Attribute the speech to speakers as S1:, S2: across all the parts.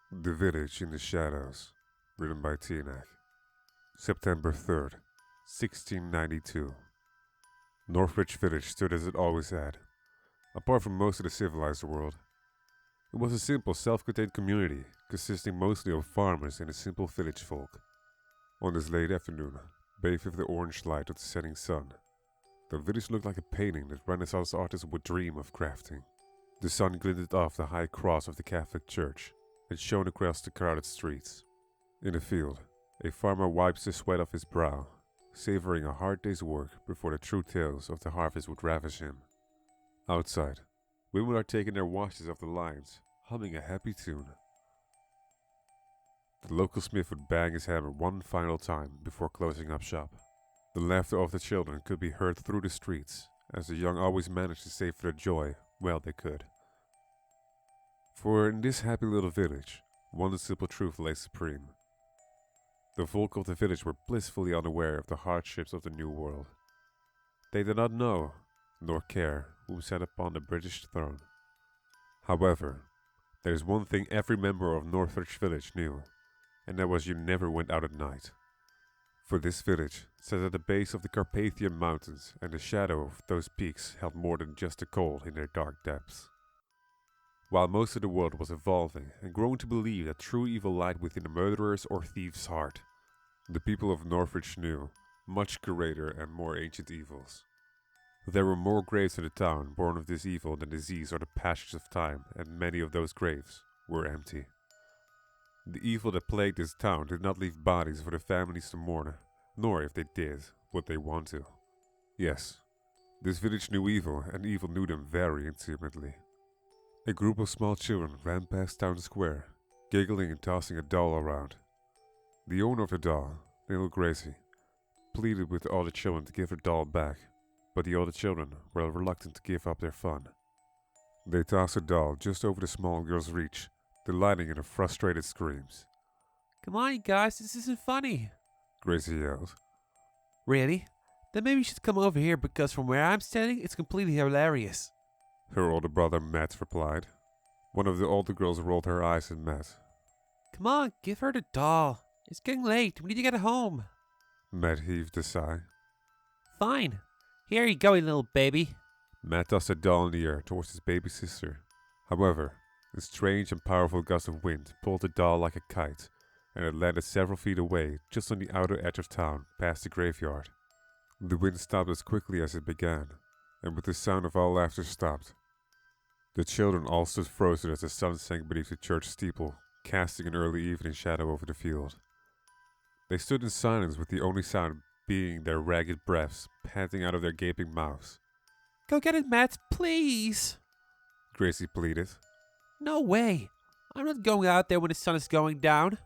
S1: The Village in the Shadows, written by Tenac. September 3rd, 1692. Northridge Village stood as it always had, apart from most of the civilized world. It was a simple, self-contained community, consisting mostly of farmers and a simple village folk. On this late afternoon, bathed with the orange light of the setting sun, the village looked like a painting that Renaissance artists would dream of crafting. The sun glinted off the high cross of the Catholic Church and shone across the crowded streets. In a field, a farmer wipes the sweat off his brow, savoring a hard day's work before the true tales of the harvest would ravish him. Outside, women are taking their washes off the lines, humming a happy tune. The local smith would bang his hammer one final time before closing up shop. The laughter of the children could be heard through the streets, as the young always managed to save their joy well they could. For in this happy little village, one simple truth lay supreme. The folk of the village were blissfully unaware of the hardships of the New World. They did not know, nor care, whom sat upon the British throne. However, there is one thing every member of Northridge Village knew, and that was you never went out at night. For this village sat at the base of the Carpathian Mountains, and the shadow of those peaks held more than just the cold in their dark depths. While most of the world was evolving and growing to believe that true evil lied within a murderer's or thief's heart, the people of Northridge knew much greater and more ancient evils. There were more graves in the town born of this evil than disease or the passage of time, and many of those graves were empty. The evil that plagued this town did not leave bodies for the families to mourn, nor, if they did, would they want to. Yes, this village knew evil, and evil knew them very intimately. A group of small children ran past town square, giggling and tossing a doll around. The owner of the doll, little Gracie, pleaded with all the children to give her doll back, but the older children were reluctant to give up their fun. They tossed the doll just over the small girl's reach, delighting in her frustrated screams.
S2: Come on, you guys, this isn't funny.
S1: Gracie yelled.
S2: Really? Then maybe you should come over here because from where I'm standing, it's completely hilarious.
S1: Her older brother Matt replied. One of the older girls rolled her eyes at Matt.
S2: Come on, give her the doll. It's getting late. We need to get home.
S1: Matt heaved a sigh.
S2: Fine. Here you go, you little baby.
S1: Matt tossed a doll in the air towards his baby sister. However, a strange and powerful gust of wind pulled the doll like a kite, and it landed several feet away, just on the outer edge of town, past the graveyard. The wind stopped as quickly as it began, and with the sound of all laughter stopped. The children all stood frozen as the sun sank beneath the church steeple, casting an early evening shadow over the field. They stood in silence, with the only sound being their ragged breaths panting out of their gaping mouths.
S2: Go get it, Matt, please.
S1: Gracie pleaded.
S2: No way. I'm not going out there when the sun is going down.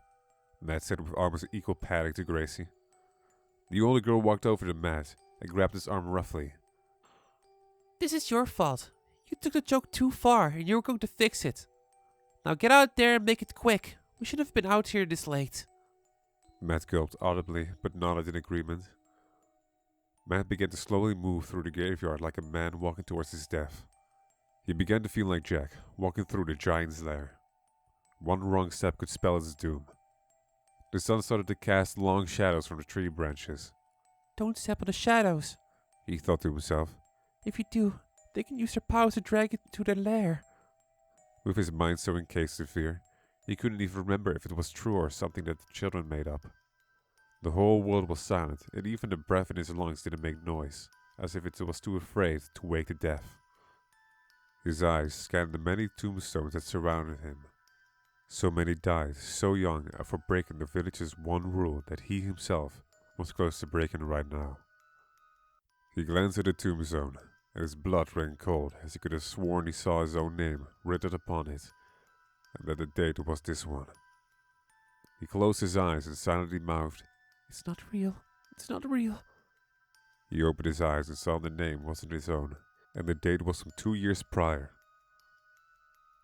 S1: Matt said with almost equal panic to Gracie. The older girl walked over to Matt and grabbed his arm roughly.
S2: This is your fault. You took the joke too far and you were going to fix it. Now get out there and make it quick. We should have been out here this late.
S1: Matt gulped audibly, but nodded in agreement. Matt began to slowly move through the graveyard like a man walking towards his death. He began to feel like Jack, walking through the giant's lair. One wrong step could spell his doom. The sun started to cast long shadows from the tree branches.
S2: Don't step on the shadows,
S1: he thought to himself.
S2: If you do, they can use their powers to drag it to their lair.
S1: With his mind so encased in fear, he couldn't even remember if it was true or something that the children made up. The whole world was silent, and even the breath in his lungs didn't make noise, as if it was too afraid to wake to death. His eyes scanned the many tombstones that surrounded him. So many died so young for breaking the village's one rule that he himself was close to breaking right now. He glanced at the tombstone, and his blood ran cold as he could have sworn he saw his own name written upon it, and that the date was this one. He closed his eyes and silently mouthed,
S2: It's not real. It's not real.
S1: He opened his eyes and saw the name wasn't his own, and the date was from 2 years prior.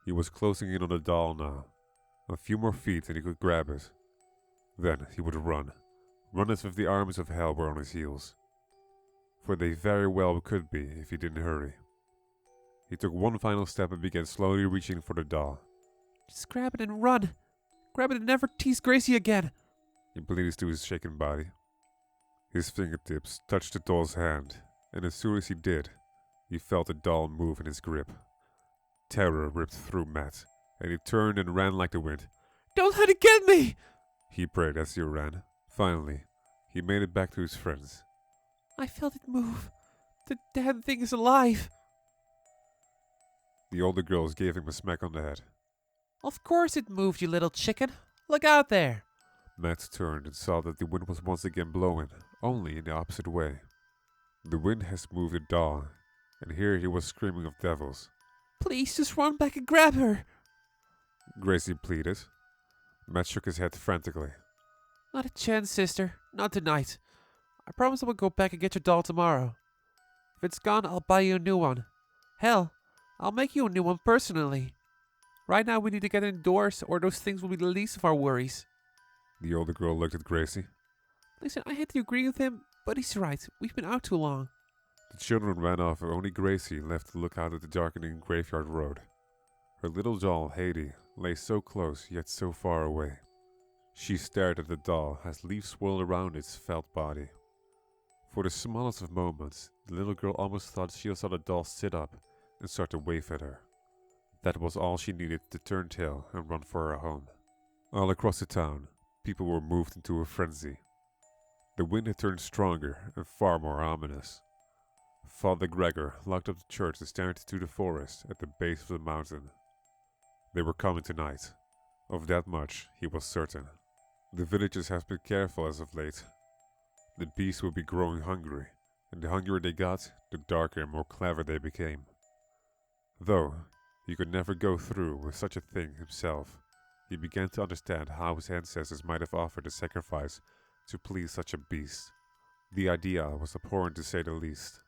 S1: He was closing in on the doll now. A few more feet and he could grab it. Then he would run as if the armies of hell were on his heels. For they very well could be if he didn't hurry. He took one final step and began slowly reaching for the doll.
S2: Just grab it and run. Grab it and never tease Gracie again.
S1: He bleeds to his shaken body. His fingertips touched the doll's hand, and as soon as he did, he felt the doll move in his grip. Terror ripped through Matt, and he turned and ran like the wind.
S2: Don't let it get me!
S1: He prayed as he ran. Finally, he made it back to his friends.
S2: I felt it move. The damn thing is alive.
S1: The older girls gave him a smack on the head.
S2: Of course it moved, you little chicken. Look out there.
S1: Matt turned and saw that the wind was once again blowing, only in the opposite way. The wind has moved the doll, and here he was screaming of devils.
S2: Please just run back and grab her.
S1: Gracie pleaded. Matt shook his head frantically.
S2: Not a chance, sister. Not tonight. I promise I will go back and get your doll tomorrow. If it's gone, I'll buy you a new one. Hell, I'll make you a new one personally. Right now we need to get indoors or those things will be the least of our worries.
S1: The older girl looked at Gracie.
S2: Listen, I hate to agree with him, but he's right. We've been out too long.
S1: The children ran off and only Gracie left to look out at the darkening graveyard road. Her little doll, Haiti, lay so close yet so far away. She stared at the doll as leaves swirled around its felt body. For the smallest of moments, the little girl almost thought she saw the doll sit up and start to wave at her. That was all she needed to turn tail and run for her home. All across the town, people were moved into a frenzy. The wind had turned stronger and far more ominous. Father Gregor locked up the church and stared into the forest at the base of the mountain. They were coming tonight. Of that much he was certain. The villagers have been careful as of late. The beasts would be growing hungry, and the hungrier they got, the darker and more clever they became. Though he could never go through with such a thing himself, he began to understand how his ancestors might have offered a sacrifice to please such a beast. The idea was abhorrent to say the least.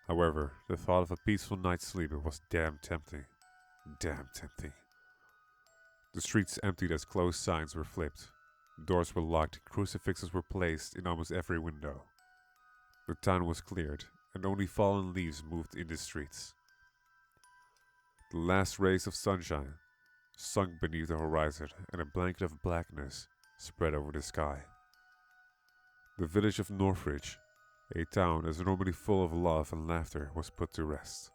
S1: However, the thought of a peaceful night's sleep was damn tempting. Damn tempting. The streets emptied as closed signs were flipped. Doors were locked, crucifixes were placed in almost every window. The town was cleared, and only fallen leaves moved in the streets. The last rays of sunshine sunk beneath the horizon, and a blanket of blackness spread over the sky. The village of Northridge, a town as normally full of love and laughter, was put to rest.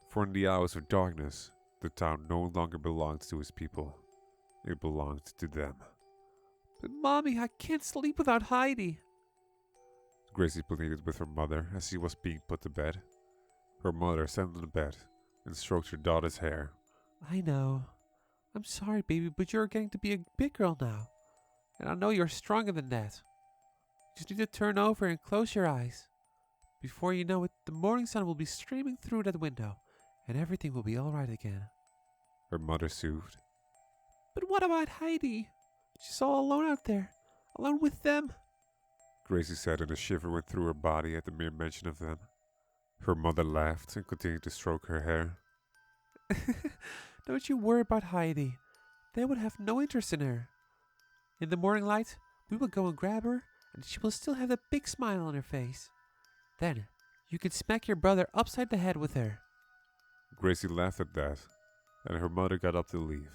S1: For in the hours of darkness, the town no longer belonged to its people. It belonged to them.
S2: But Mommy, I can't sleep without Heidi.
S1: Gracie pleaded with her mother as she was being put to bed. Her mother sat on the bed and stroked her daughter's hair.
S2: I know. I'm sorry, baby, but you're getting to be a big girl now. And I know you're stronger than that. You just need to turn over and close your eyes. Before you know it, the morning sun will be streaming through that window, and everything will be all right again.
S1: Her mother soothed.
S2: But what about Heidi? She's all alone out there, alone with them.
S1: Gracie said, and a shiver went through her body at the mere mention of them. Her mother laughed and continued to stroke her hair.
S2: Don't you worry about Heidi. They would have no interest in her. In the morning light, we will go and grab her, and she will still have that big smile on her face. Then, you can smack your brother upside the head with her.
S1: Gracie laughed at that, and her mother got up to leave.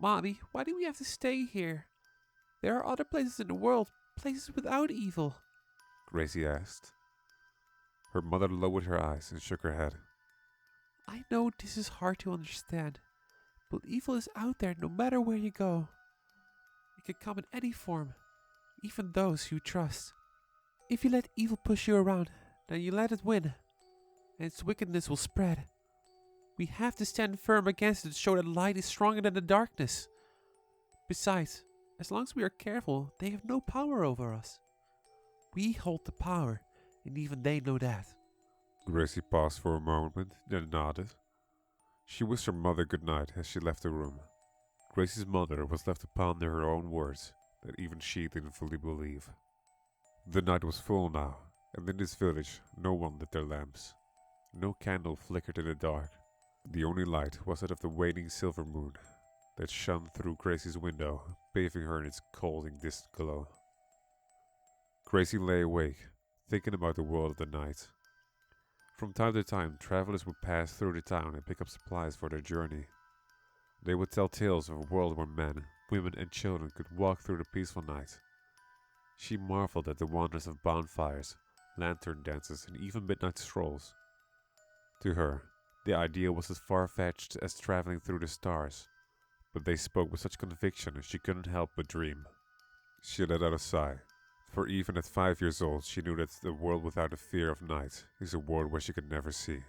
S2: Mommy, why do we have to stay here? There are other places in the world, places without evil.
S1: Gracie asked. Her mother lowered her eyes and shook her head.
S2: I know this is hard to understand, but evil is out there no matter where you go. It can come in any form, even those you trust. If you let evil push you around, then you let it win, and its wickedness will spread. We have to stand firm against it to show that light is stronger than the darkness. Besides, as long as we are careful, they have no power over us. We hold the power, and even they know that.
S1: Gracie paused for a moment, then nodded. She wished her mother good night as she left the room. Gracie's mother was left to ponder her own words that even she didn't fully believe. The night was full now, and in this village no one lit their lamps. No candle flickered in the dark. The only light was that of the waning silver moon that shone through Gracie's window, bathing her in its cold and distant glow. Gracie lay awake, thinking about the world of the night. From time to time, travelers would pass through the town and pick up supplies for their journey. They would tell tales of a world where men, women, and children could walk through the peaceful night. She marveled at the wonders of bonfires, lantern dances, and even midnight strolls. To her, the idea was as far-fetched as traveling through the stars, but they spoke with such conviction she couldn't help but dream. She let out a sigh, for even at 5 years old she knew that the world without the fear of night is a world where she could never see.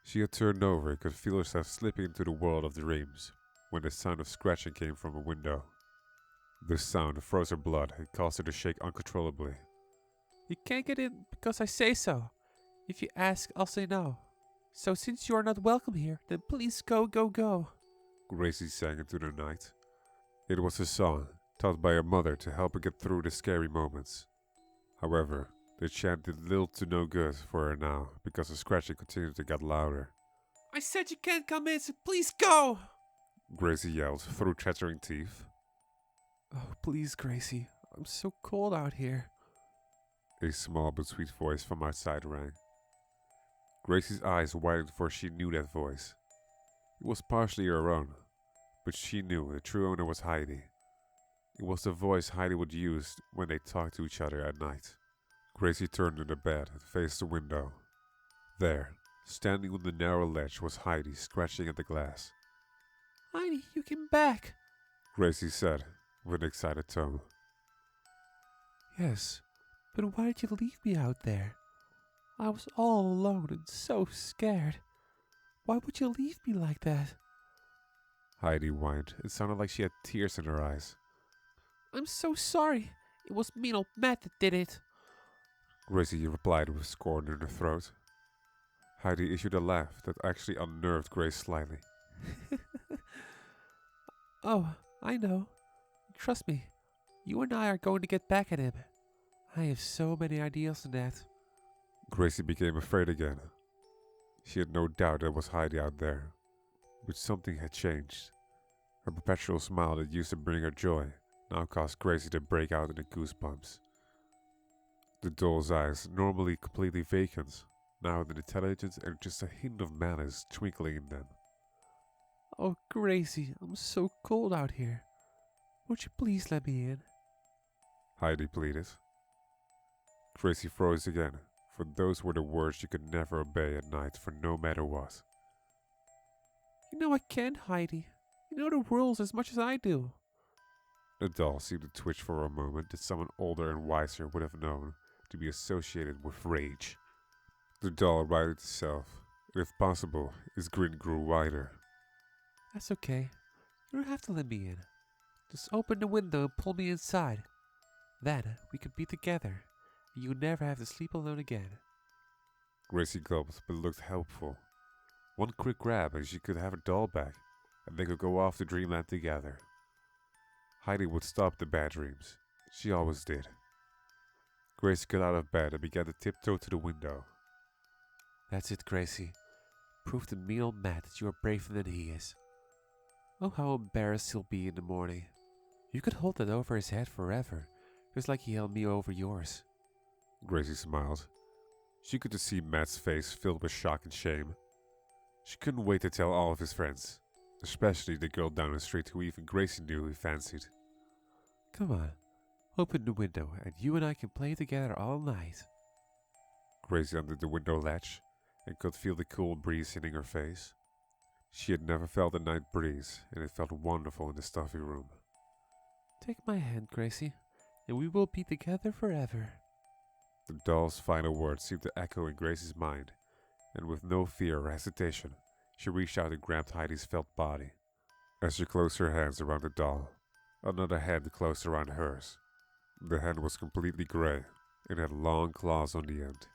S1: She had turned over and could feel herself slipping into the world of dreams when the sound of scratching came from a window. The sound froze her blood and caused her to shake uncontrollably.
S2: You can't get in because I say so. If you ask, I'll say no. So since you are not welcome here, then please go, go, go.
S1: Gracie sang into the night. It was a song taught by her mother to help her get through the scary moments. However, the chant did little to no good for her now because the scratching continued to get louder.
S2: I said you can't come in, so please go!
S1: Gracie yelled through chattering teeth.
S2: Oh, please, Gracie. I'm so cold out here.
S1: A small but sweet voice from outside rang. Gracie's eyes widened, for she knew that voice. It was partially her own, but she knew the true owner was Heidi. It was the voice Heidi would use when they talked to each other at night. Gracie turned in the bed and faced the window. There, standing on the narrow ledge, was Heidi scratching at the glass.
S2: Heidi, you came back.
S1: Gracie said, with an excited tone.
S2: Yes, but why did you leave me out there? I was all alone and so scared. Why would you leave me like that?
S1: Heidi whined. It sounded like she had tears in her eyes.
S2: I'm so sorry. It was mean old Matt that did it.
S1: Gracie replied with scorn in her throat. Heidi issued a laugh that actually unnerved Grace slightly.
S2: Oh, I know. Trust me, you and I are going to get back at him. I have so many ideas on that.
S1: Gracie became afraid again. She had no doubt there was Heidi out there, but something had changed. Her perpetual smile that used to bring her joy now caused Gracie to break out into goosebumps. The doll's eyes, normally completely vacant, now had an intelligence and just a hint of malice twinkling in them.
S2: Oh, Gracie, I'm so cold out here. Would you please let me in?
S1: Heidi pleaded. Gracie froze again, for those were the words she could never obey at night for no matter what.
S2: You know I can't, Heidi. You know the rules as much as I do.
S1: The doll seemed to twitch for a moment that someone older and wiser would have known to be associated with rage. The doll righted itself, and if possible, its grin grew wider.
S2: That's okay. You don't have to let me in. Just open the window and pull me inside. Then we could be together, and you never have to sleep alone again.
S1: Gracie gulped but looked helpful. One quick grab and she could have her doll back, and they could go off to dreamland together. Heidi would stop the bad dreams. She always did. Gracie got out of bed and began to tiptoe to the window.
S2: That's it, Gracie. Prove to mean old Matt that you are braver than he is. Oh, how embarrassed he'll be in the morning. You could hold that over his head forever, just like he held me over yours.
S1: Gracie smiled. She could just see Matt's face filled with shock and shame. She couldn't wait to tell all of his friends, especially the girl down the street who even Gracie knew he fancied.
S2: Come on, open the window and you and I can play together all night.
S1: Gracie undid the window latch and could feel the cool breeze hitting her face. She had never felt a night breeze, and it felt wonderful in the stuffy room.
S2: Take my hand, Gracie, and we will be together forever.
S1: The doll's final words seemed to echo in Gracie's mind, and with no fear or hesitation, she reached out and grabbed Heidi's felt body. As she closed her hands around the doll, another hand closed around hers. The hand was completely gray and had long claws on the end.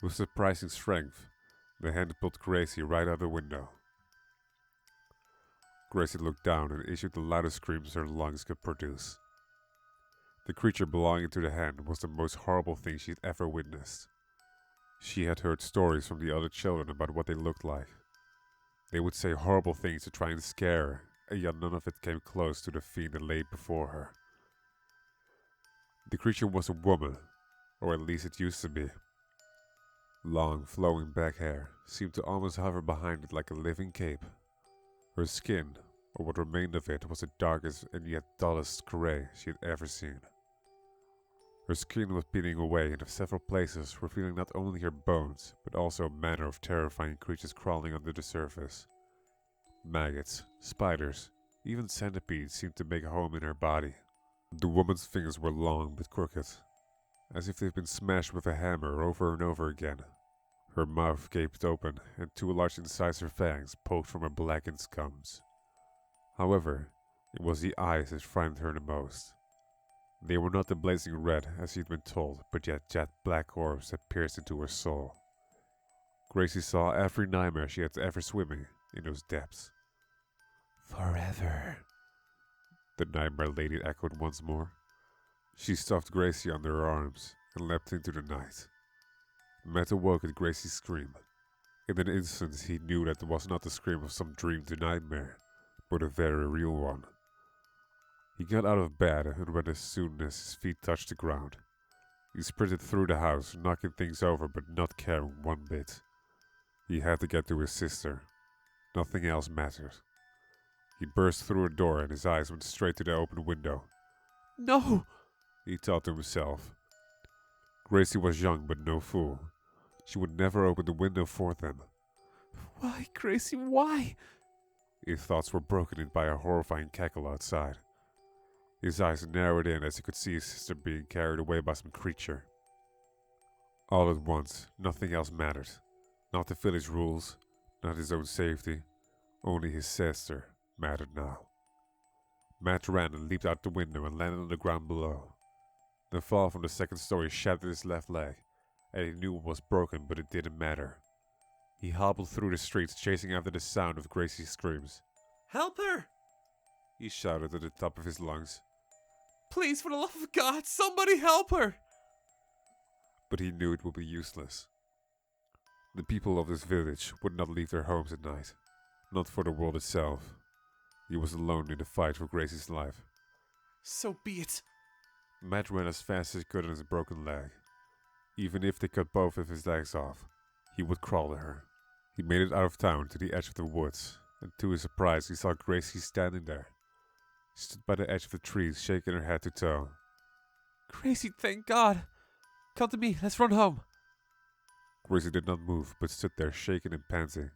S1: With surprising strength, the hand pulled Gracie right out the window. Gracie looked down and issued the loudest screams her lungs could produce. The creature belonging to the hand was the most horrible thing she had ever witnessed. She had heard stories from the other children about what they looked like. They would say horrible things to try and scare her, and yet none of it came close to the fiend that lay before her. The creature was a woman, or at least it used to be. Long, flowing back hair seemed to almost hover behind it like a living cape. Her skin, or what remained of it, was the darkest and yet dullest grey she had ever seen. Her skin was peeling away, and in several places revealing not only her bones, but also a manner of terrifying creatures crawling under the surface. Maggots, spiders, even centipedes seemed to make a home in her body. The woman's fingers were long but crooked, as if they'd been smashed with a hammer over and over again. Her mouth gaped open, and two large incisor fangs poked from her blackened gums. However, it was the eyes that frightened her the most. They were not the blazing red, as she'd been told, but yet jet black orbs that pierced into her soul. Gracie saw every nightmare she had ever swimming in those depths. "Forever," the nightmare lady echoed once more. She stuffed Gracie under her arms and leapt into the night. Matt awoke at Gracie's scream. In an instant he knew that it was not the scream of some dreamed nightmare, but a very real one. He got out of bed and ran as soon as his feet touched the ground. He sprinted through the house, knocking things over but not caring one bit. He had to get to his sister. Nothing else mattered. He burst through a door and his eyes went straight to the open window.
S2: No!
S1: He thought to himself. Gracie was young but no fool. She would never open the window for them.
S2: Why, Gracie, why?
S1: His thoughts were broken in by a horrifying cackle outside. His eyes narrowed in as he could see his sister being carried away by some creature. All at once, nothing else mattered. Not the village rules, not his own safety. Only his sister mattered now. Matt ran and leaped out the window and landed on the ground below. The fall from the second story shattered his left leg, and he knew it was broken, but it didn't matter. He hobbled through the streets, chasing after the sound of Gracie's screams.
S2: Help her!
S1: He shouted at the top of his lungs.
S2: Please, for the love of God, somebody help her!
S1: But he knew it would be useless. The people of this village would not leave their homes at night, not for the world itself. He was alone in the fight for Gracie's life.
S2: So be it.
S1: Matt ran as fast as he could on his broken leg. Even if they cut both of his legs off, he would crawl to her. He made it out of town to the edge of the woods, and to his surprise he saw Gracie standing there. She stood by the edge of the trees, shaking her head to toe.
S2: Gracie, thank God. Come to me, let's run home.
S1: Gracie did not move, but stood there shaking and panting.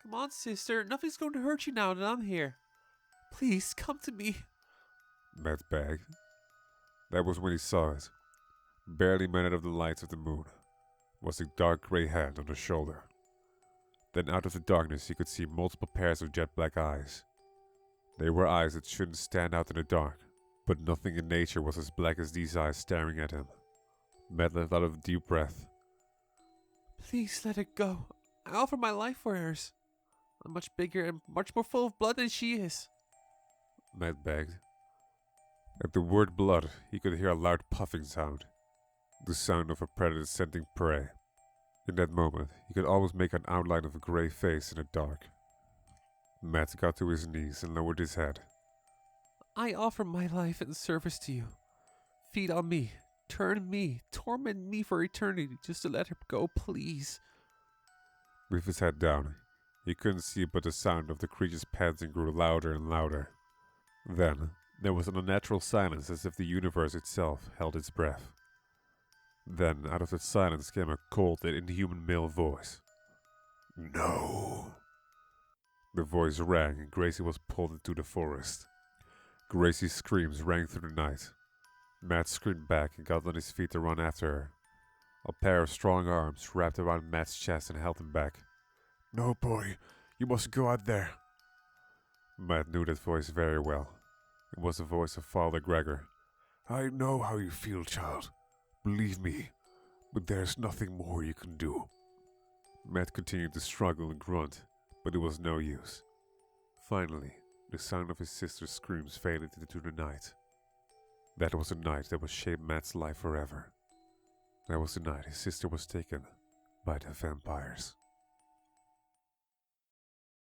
S2: Come on, sister, nothing's going to hurt you now that I'm here. Please, come to me.
S1: Matt begged. That was when he saw it. Barely met out of the lights of the moon was a dark grey hand on her shoulder. Then out of the darkness he could see multiple pairs of jet black eyes. They were eyes that shouldn't stand out in the dark, but nothing in nature was as black as these eyes staring at him. Matt let out a deep breath.
S2: Please let it go. I offer my life for hers. I'm much bigger and much more full of blood than she is.
S1: Matt begged. At the word blood, he could hear a loud puffing sound. The sound of a predator scenting prey. In that moment, he could almost make an outline of a grey face in the dark. Matt got to his knees and lowered his head.
S2: I offer my life in service to you. Feed on me, turn me, torment me for eternity just to let her go, please.
S1: With his head down, he couldn't see, but the sound of the creature's panting grew louder and louder. Then, there was an unnatural silence as if the universe itself held its breath. Then, out of that silence came a cold and inhuman male voice. No. The voice rang and Gracie was pulled into the forest. Gracie's screams rang through the night. Matt screamed back and got on his feet to run after her. A pair of strong arms wrapped around Matt's chest and held him back. No, boy, you must go out there. Matt knew that voice very well. It was the voice of Father Gregor. I know how you feel, child. Believe me, but there's nothing more you can do. Matt continued to struggle and grunt, but it was no use. Finally, the sound of his sister's screams faded into the night. That was the night that would shape Matt's life forever. That was the night his sister was taken by the vampires.